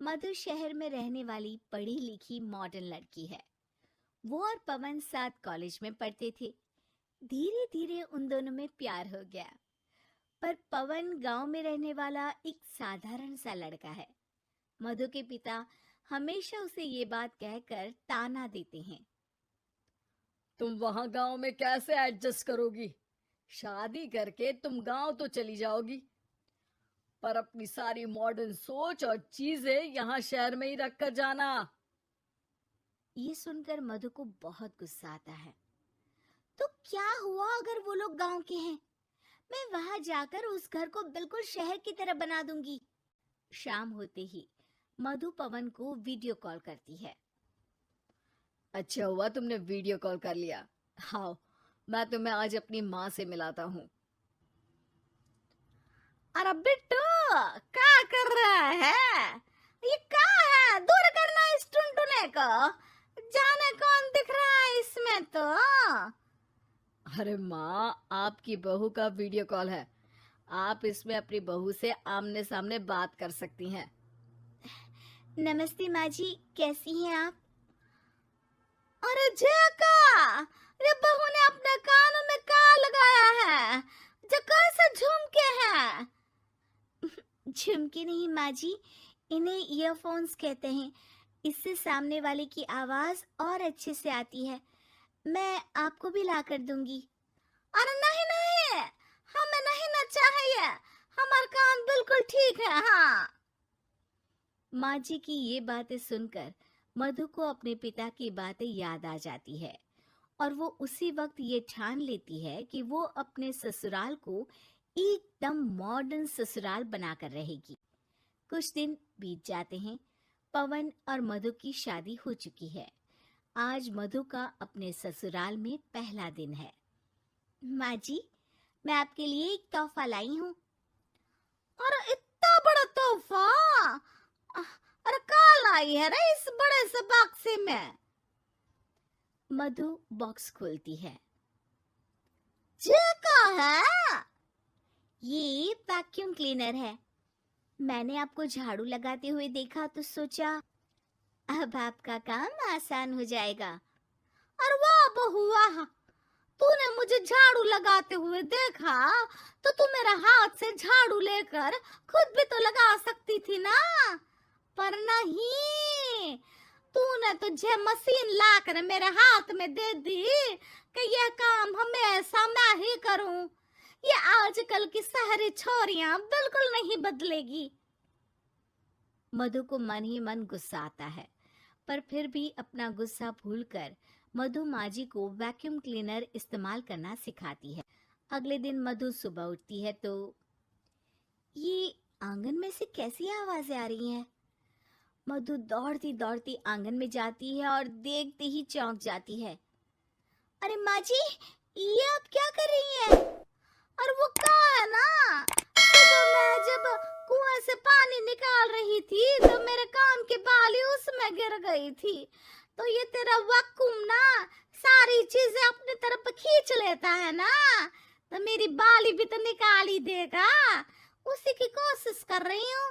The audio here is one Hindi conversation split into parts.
मधु शहर में रहने वाली पढ़ी लिखी मॉडर्न लड़की है। वो और पवन साथ कॉलेज में पढ़ते थे। धीरे धीरे उन दोनों में प्यार हो गया। पर पवन गांव में रहने वाला एक साधारण सा लड़का है। मधु के पिता हमेशा उसे ये बात कहकर ताना देते हैं। तुम वहां गांव में कैसे एडजस्ट करोगी? शादी करके तुम गांव तो चली जाओगी, पर अपनी सारी मॉडर्न सोच और चीजें यहाँ शहर में ही रख कर जाना। ये सुनकर मधु को बहुत गुस्सा आता है। तो क्या हुआ अगर वो लोग गांव के हैं? मैं वहां जाकर उस घर को बिल्कुल शहर की तरह बना दूंगी। शाम होते ही मधु पवन को वीडियो कॉल करती है। अच्छा हुआ तुमने वीडियो कॉल कर लिया। हाँ, मैं तुम्हें आज अपनी माँ से मिलाता हूँ। अरे बिट्टू, क्या कर रहा है? ये क्या है? दूर करना इस टुनटुने को। जाने कौन दिख रहा है इसमें तो। अरे माँ, आपकी बहू का वीडियो कॉल है। आप इसमें अपनी बहू से आमने सामने बात कर सकती हैं। नमस्ते माँ जी, कैसी हैं आप? अरे जेका, ये बहू ने अपने कानों में क्या लगाया है? जो कैसे झुमके हैं? झुमके नहीं माँ जी, इन्हें ईयरफोन्स कहते हैं। इससे सामने वाले की आवाज और अच्छे से आती है। मैं आपको भी ला कर दूंगी। अरे नहीं नहीं, हमें नहीं ना चाहिए। हमारे कान बिल्कुल ठीक है। हाँ। माँ जी की ये बातें सुनकर मधु को अपने पिता की बातें याद आ जाती है और वो उसी वक्त ये ठान लेती है कि वो अपने ससुराल को एकदम मॉडर्न ससुराल बनाकर रहेगी। कुछ दिन बीत जाते हैं। पवन और मधु की शादी हो चुकी है। आज मधु का अपने ससुराल में पहला दिन है। माँ जी, मैं आपके लिए एक तोहफा लाई हूँ। अरे इतना बड़ा तोहफा! अरे क्या लाई है रे इस बड़े से बक्से में? मधु बॉक्स खोलती है। ये क्या है? ये वैक्यूम क्लीनर है। मैंने आपको झाड़ू लगाते हुए देखा तो सोचा अब आपका काम आसान हो जाएगा। अरे वाह बहू वाह! तूने मुझे झाड़ू लगाते हुए देखा तो तू मेरे हाथ से झाड़ू लेकर खुद भी तो लगा सकती थी ना। पर नहीं, तूने तुझे मशीन लाकर मेरे हाथ में दे दी कि यह काम हमेशा मैं ही करूं। ये आजकल की शहरी छोरियां बिल्कुल नहीं बदलेगी। मधु को मन ही मन गुस्सा आता है, पर फिर भी अपना गुस्सा भूलकर मधु माँ जी को वैक्यूम क्लीनर इस्तेमाल करना सिखाती है। अगले दिन मधु सुबह उठती है तो ये आंगन में से कैसी आवाजें आ रही हैं? मधु दौड़ती दौड़ती आंगन में जाती है और देखते ही चौंक जाती है। अरे माँ जी, ये आप क्या कर रही हैं? और वो क्या है ना, सुबह मैं जब कुएं से पानी निकाल रही थी तो मेरे कान की बाली उसमें गिर गई थी। तो ये तेरा वैक्यूम ना सारी चीजें अपनी तरफ खींच लेता है ना, तो मेरी बाली भी तो निकाल ही देगा। उसी की कोशिश कर रही हूँ,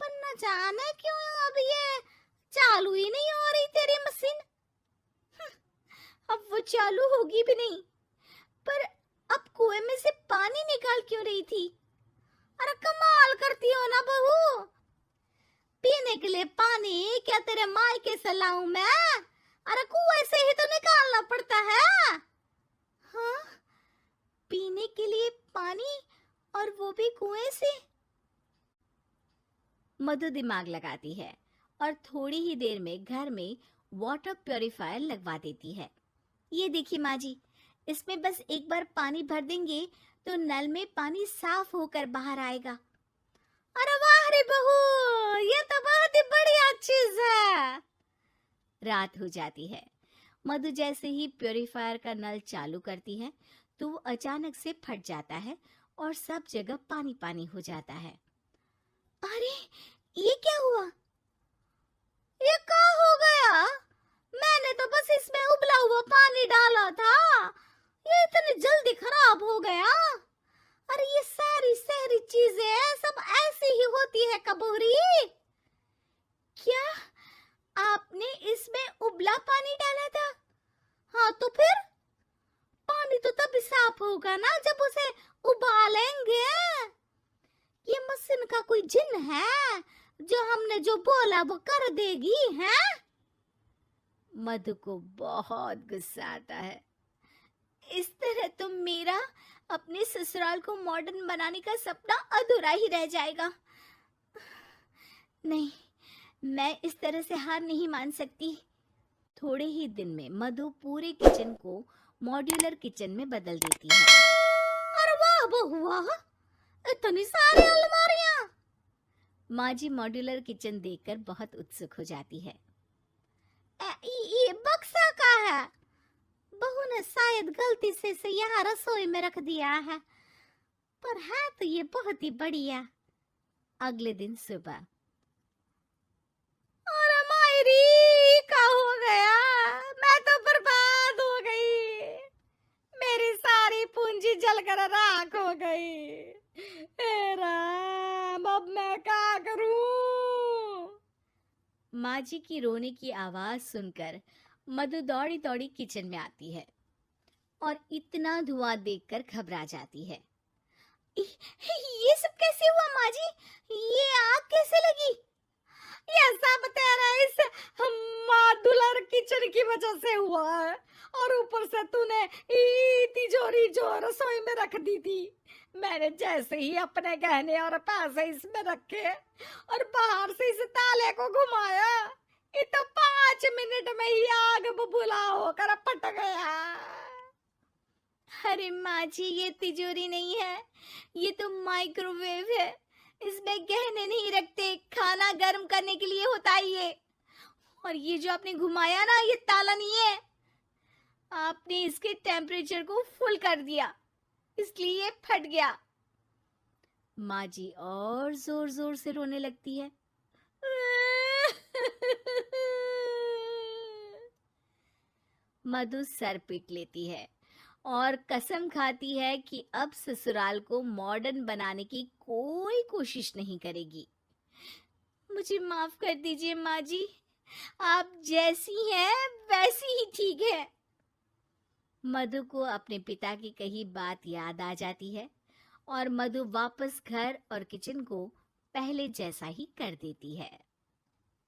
पर न जाने क्यों अब ये चालू ही नहीं हो रही तेरी मशीन। अब वो चालू होगी भी नहीं। पर अब कुएं में से पानी निकाल क्यों रही थी? अरे कमाल करती हो ना बहू। पीने के लिए पानी क्या तेरे मायके से लाऊं मैं? अरे कुएं से ही तो निकालना पड़ता है। हाँ, पीने के लिए पानी, और वो भी कुएं से। मधु दिमाग लगाती है और थोड़ी ही देर में घर में वाटर प्यूरिफायर लगवा देती है। ये देखिए माँ जी, इसमें बस एक बार पानी भर देंगे तो नल में पानी साफ होकर बाहर आएगा। अरे वाह रे बहू, ये तो बहुत ही बढ़िया चीज है। रात हो जाती है। मधु जैसे ही प्यूरिफायर का नल चालू करती है तो वो अचानक से फट जाता है और सब जगह पानी पानी हो जाता है। अरे ये क्या हुआ? ये क्या हो गया? मैंने तो बस इसमें उबला हुआ पानी डाला था, ये इतनी जल्दी खराब हो गया। अरे ये सारी शहरी चीजें सब ऐसी ही होती है कबूरी। उबला पानी डाला था। हाँ तो फिर पानी तो तभी साफ होगा ना जब उसे उबालेंगे। ये मशीन का कोई जिन है जो हमने जो बोला वो कर देगी है? मधु को बहुत गुस्सा आता है। इस तरह तो मेरा अपने ससुराल को मॉडर्न बनाने का सपना अधूरा ही रह जाएगा। नहीं, मैं इस तरह से हार नहीं मान सकती। थोड़े ही दिन में मधु पूरे किचन को मॉड्यूलर किचन में बदल देती है। अरे वाह बहुआ, इतनी सारी अलमारियां। माँ जी मॉड्यूलर किचन देखकर बहुत उत्सुक हो जाती है। ये बक्सा का है। बहू ने शायद गलती से इसे यहाँ रसोई में रख दिया है, पर है तो ये बहुत ही बढ़िया। अगले दिन सुबह। अरे मायरी, क्या हो गया? मैं तो बर्बाद हो गई। मेरी सारी पूंजी जलकर राख हो गई। हे राम, अब मैं क्या करूं? माँ जी की रोने की आवाज सुनकर मधु दौड़ी दौड़ी किचन में आती है और इतना धुआं देखकर घबरा जाती है। ये सब कैसे हुआ माँ जी? ये आग कैसे लगी? ये सब तेरा इस मॉड्यूलर किचन की वजह से हुआ है, और ऊपर से तूने तिजोरी जो रसोई में रख दी थी, मैंने जैसे ही अपने गहने और पैसे इसमें रखे और बाहर से इस ताले को घुमाया, ये तो 5 मिनट में ही आग बबूला होकर पट गया। अरे माँ जी, ये तिजोरी नहीं है, ये तो माइक्रोवेव है। इसमें गहने नहीं रखते, खाना गर्म करने के लिए होता है ये। और ये जो आपने घुमाया ना, ये ताला नहीं है, आपने इसके टेम्परेचर को फुल कर दिया, इसलिए ये फट गया। माँ जी और जोर जोर से रोने लगती है। मधु सर पीट लेती है और कसम खाती है कि अब ससुराल को मॉडर्न बनाने की कोई कोशिश नहीं करेगी। मुझे माफ कर दीजिए माँ जी, आप जैसी हैं वैसी ही ठीक है। मधु को अपने पिता की कही बात याद आ जाती है और मधु वापस घर और किचन को पहले जैसा ही कर देती है।